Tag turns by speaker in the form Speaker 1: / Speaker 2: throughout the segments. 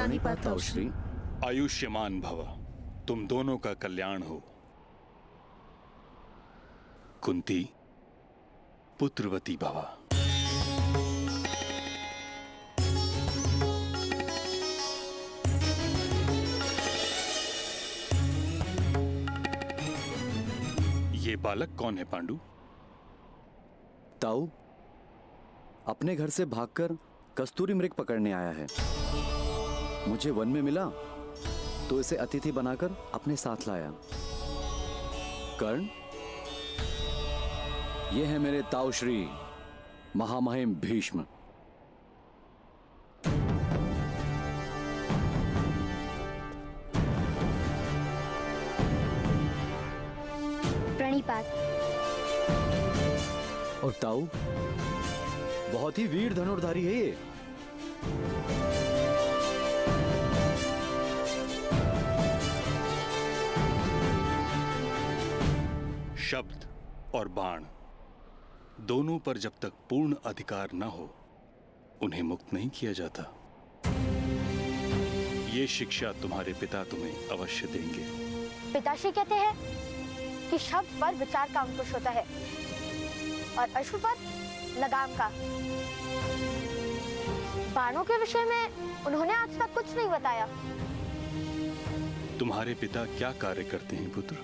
Speaker 1: प्रणिपात ताऊश्री।
Speaker 2: आयुष्यमान भव, तुम दोनों का कल्याण हो। कुंती पुत्रवती भवा। ये बालक कौन है पांडु?
Speaker 1: ताऊ अपने घर से भागकर कस्तूरी मृग पकड़ने आया है। मुझे वन में मिला तो इसे अतिथि बनाकर अपने साथ लाया। कर्ण, ये है मेरे ताऊश्री महामहिम भीष्म।
Speaker 3: प्रणिपात।
Speaker 1: और ताऊ बहुत ही वीर धनुर्धारी है ये।
Speaker 2: शब्द और बाण दोनों पर जब तक पूर्ण अधिकार न हो उन्हें मुक्त नहीं किया जाता। ये शिक्षा तुम्हारे पिता तुम्हें अवश्य देंगे।
Speaker 3: पिताश्री कहते हैं कि शब्द पर विचार का अंकुश होता है और अश्व पर लगाम का। बाणों के विषय में उन्होंने आज तक कुछ नहीं बताया।
Speaker 2: तुम्हारे पिता क्या कार्य करते हैं पुत्र?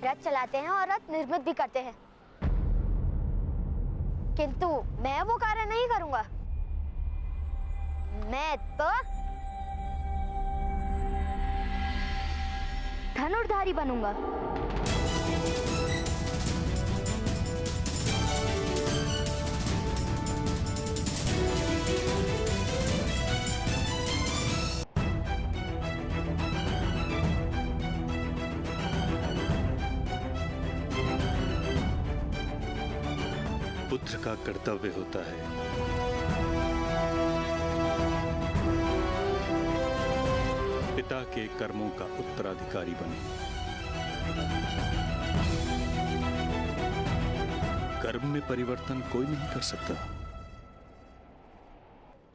Speaker 3: रथ चलाते हैं और रथ निर्मित भी करते हैं, किंतु मैं वो कार्य नहीं करूंगा। मैं तो धनुर्धारी बनूंगा।
Speaker 2: पुत्र का कर्तव्य होता है पिता के कर्मों का उत्तराधिकारी बने। कर्म में परिवर्तन कोई नहीं कर सकता।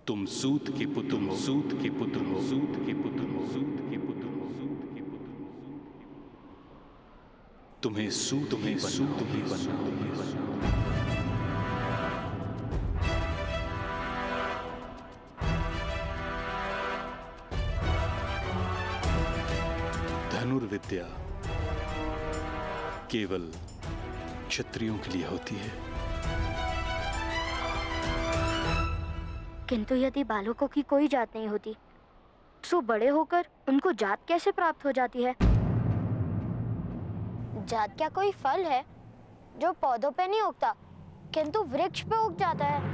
Speaker 2: तुम सूत के पुत्र, तुम सूत के पुत्र हो, सूत के पुत्र हो, सूत के पुत्र हो, सूत के पुत्र हो। तुम्हें सूत ही बनना। धनुर्विद्या केवल क्षत्रियों के लिए होती है।
Speaker 3: किंतु यदि बालकों की कोई जात नहीं होती तो बड़े होकर उनको जात कैसे प्राप्त हो जाती है? जात क्या कोई फल है जो पौधों पे नहीं उगता किंतु वृक्ष पे उग जाता है?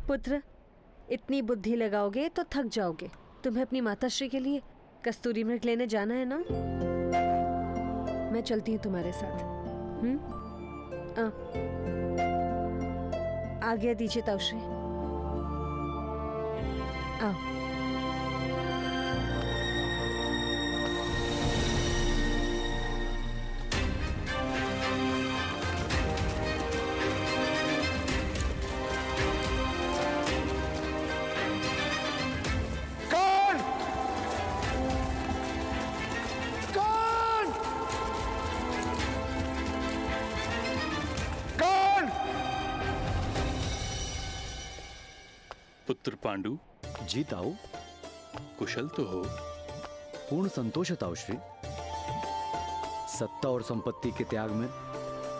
Speaker 4: पुत्र, इतनी बुद्धि लगाओगे तो थक जाओगे। तुम्हें अपनी माताश्री के लिए कस्तूरी मृग लेने जाना है ना? मैं चलती हूँ तुम्हारे साथ। आज्ञा दीजिए ताऊश्री। आओ।
Speaker 2: पुत्र पांडु।
Speaker 1: जी ताऊ।
Speaker 2: कुशल तो हो?
Speaker 1: पूर्ण संतोष है ताऊश्री। सत्ता और संपत्ति के त्याग में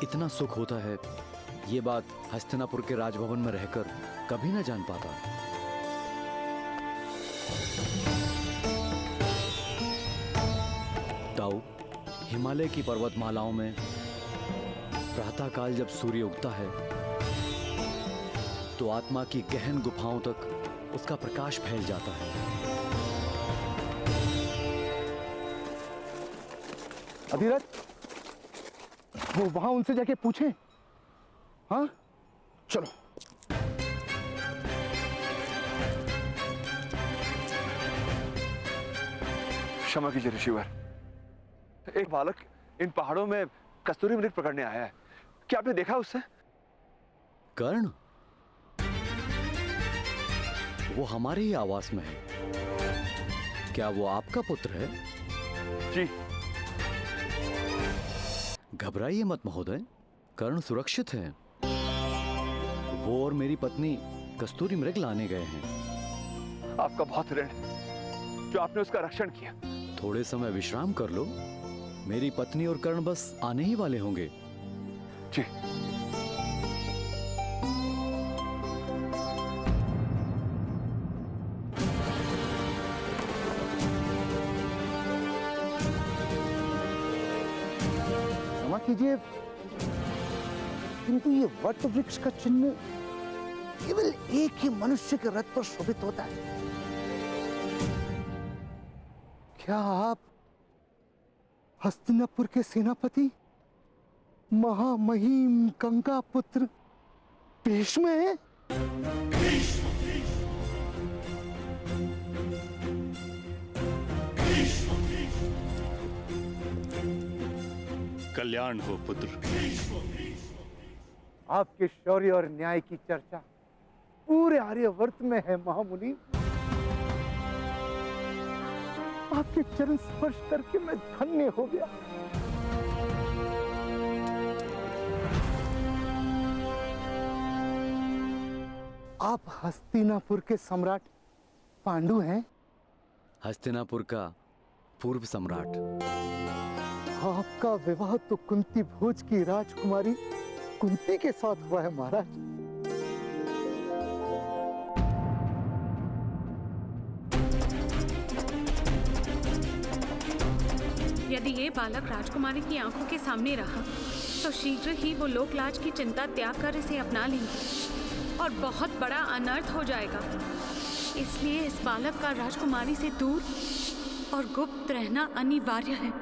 Speaker 1: इतना सुख होता है, ये बात हस्तिनापुर के राजभवन में रहकर कभी न जान पाता। ताऊ, हिमालय की पर्वतमालाओं में प्रातःकाल जब सूर्य उगता है तो आत्मा की गहन गुफाओं तक उसका प्रकाश फैल जाता है।
Speaker 5: अधिरथ, वो वहां उनसे जाके पूछें। हाँ, चलो।
Speaker 6: क्षमा कीजिए ऋषिवर। एक बालक इन पहाड़ों में कस्तूरी मृग पकड़ने आया है। क्या आपने देखा उससे?
Speaker 1: कर्ण, वो हमारे ही आवास में है। क्या वो आपका पुत्र है?
Speaker 6: जी।
Speaker 1: घबराइए मत महोदय, कर्ण सुरक्षित है। वो और मेरी पत्नी कस्तूरी मृग लाने गए हैं।
Speaker 6: आपका बहुत ऋण है जो आपने उसका रक्षण किया।
Speaker 1: थोड़े समय विश्राम कर लो, मेरी पत्नी और कर्ण बस आने ही वाले होंगे।
Speaker 6: जी।
Speaker 5: क्षमा कीजिए, किंतु ये वट वृक्ष का चिन्ह केवल एक ही मनुष्य के रथ पर शोभित होता है। क्या आप हस्तिनापुर के सेनापति महामहिम गंगा पुत्र भीष्म हैं?
Speaker 2: कल्याण हो पुत्र।
Speaker 5: आपके शौर्य और न्याय की चर्चा पूरे आर्यवर्त में है महामुनि। आपके चरण स्पर्श करके मैं धन्य हो गया। आप हस्तिनापुर के सम्राट पांडु हैं?
Speaker 1: हस्तिनापुर का पूर्व सम्राट।
Speaker 5: आपका विवाह तो कुंती भोज की राजकुमारी कुंती के साथ हुआ है महाराज।
Speaker 7: यदि ये बालक राजकुमारी की आंखों के सामने रहा तो शीघ्र ही वो लोकलाज की चिंता त्याग कर इसे अपना लेंगे और बहुत बड़ा अनर्थ हो जाएगा। इसलिए इस बालक का राजकुमारी से दूर और गुप्त रहना अनिवार्य है।